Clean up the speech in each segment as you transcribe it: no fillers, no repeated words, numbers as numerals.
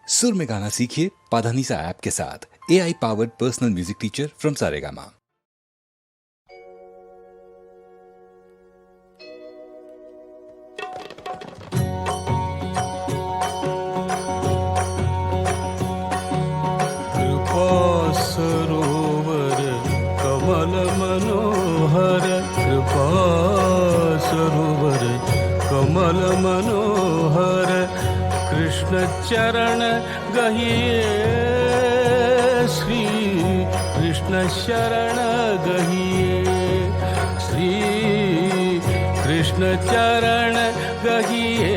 सुर में गाना सीखिए पाधानीसा ऐप के साथ। AI powered personal music teacher from Saregama. सरोवर कमल मनोहर, कृपा सरोवर कमल मनोहर, कृष्ण चरण गहिए श्री कृष्ण शरण गहिए, श्री कृष्ण चरण गहिए,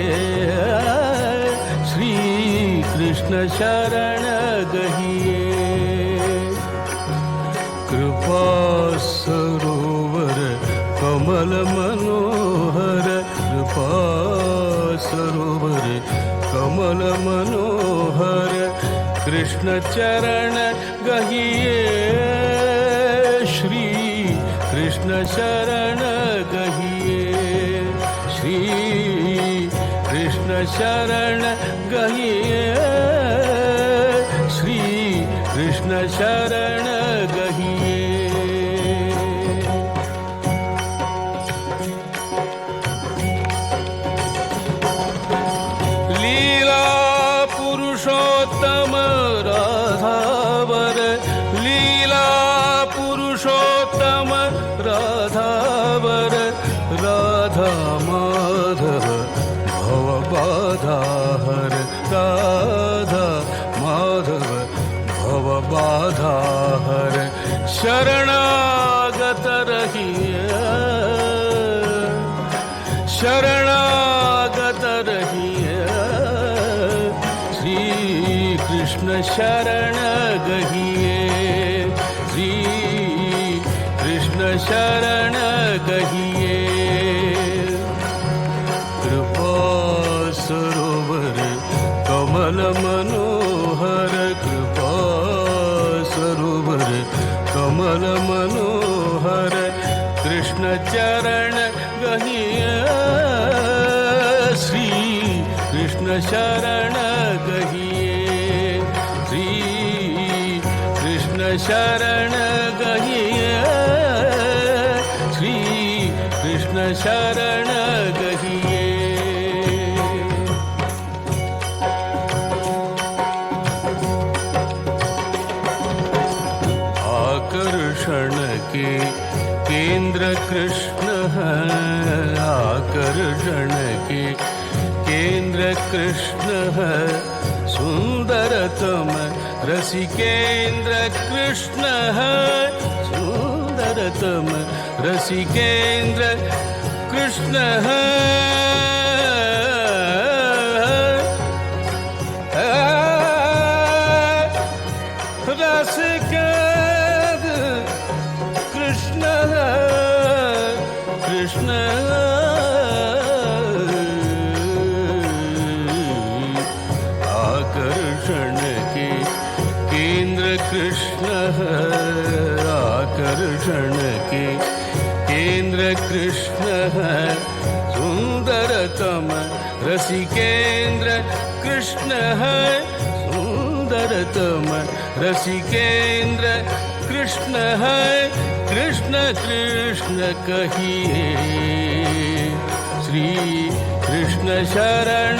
श्री कृष्ण शरण गहिए। कृपा सरोवर कमल मनोहर, कृपा सरोवर कमल मनोहर, कृष्ण चरण गहिए श्री कृष्ण शरण गहिए, श्री कृष्ण शरण गहिए, श्री कृष्ण शरण गहिए। लीला पुरुषोत्तम राधावर, लीला पुरुषोत्तम राधावर, राधा माधव भव बाधा हर, राधा माधव भव बाधा हर, शरणागत रहिए, शरणागत रहिए, श्री कृष्ण शरण गहिए, श्री कृष्ण शरण गहिए। कृपा सरोवर कमल मनोहर, कृपा सरोवर कमल मनोहर, कृष्ण चरण गहिए श्री कृष्ण शरण गहिए, श्री कृष्ण शरण गहिए, श्री कृष्ण शरण गहिए। आकर्षण के केंद्र कृष्ण है, आकर्षण के केंद्र कृष्ण है, सुंदरतम रसिकेंद्र कृष्ण है, सुंदरतम रसिकेंद्र कृष्ण है, रसिकेंद्र कृष्ण कृष्ण आकर्षण के केंद्र कृष्ण है, आकर्षण के केंद्र कृष्ण है, सुंदरतम रसिकेंद्र कृष्ण है, सुंदरतम रसिकेंद्र कृष्ण है, कृष्ण कृष्ण कहिए, श्री कृष्ण शरण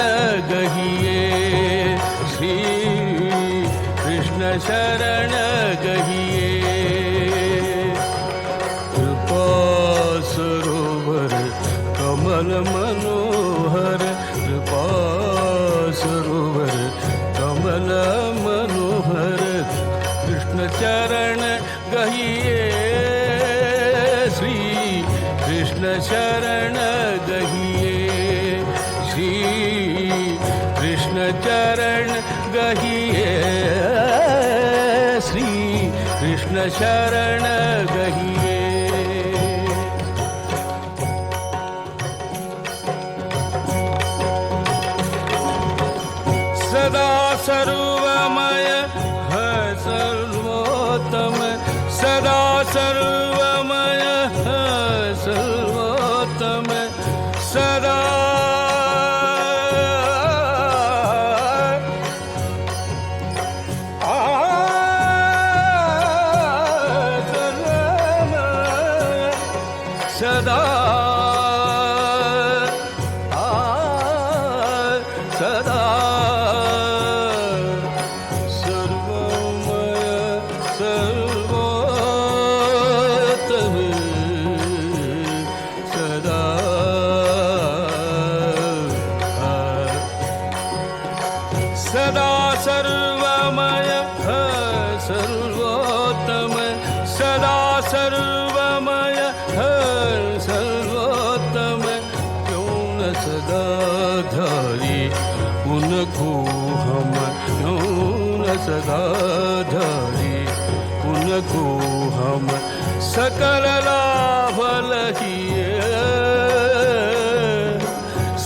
गहिए, श्री कृष्ण शरण गहिए। कृपा सरोवर कमल मनोहर, कृपा सरोवर कमल मनोहर, कृष्ण चरण गहिए श्री कृष्ण शरण गहिए, श्री कृष्ण चरण गहिए, श्री कृष्ण शरण गहिए। सदा सर्वमय है सर्वोत्तम, सदा सर्वमय है सर्वोत्तम, सदा सदा सर्वमय है सर्वोत्तम सदा सर्वमय है सर्वोत्तम क्यों न सदाधारी उनको हम क्यों न सदाधारी उनको हम सकल लाभ लहिए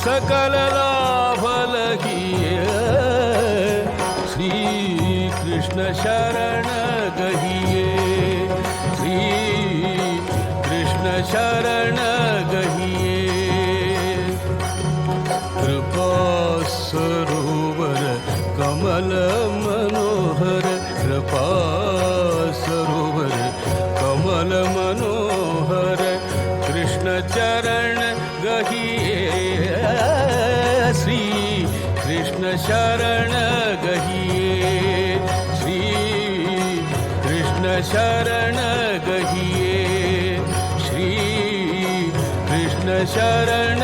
सकल लाभ लहिए श्री कृष्ण शरण गहिए श्री कृष्ण शरण गहिए कृपा सरोवर कमल मनोहर कृपा सरोवर कमल मनोहर कृष्ण चरण गहिए श्री कृष्ण शरण गहिए श्री कृष्ण शरण गहिए श्री कृष्ण शरण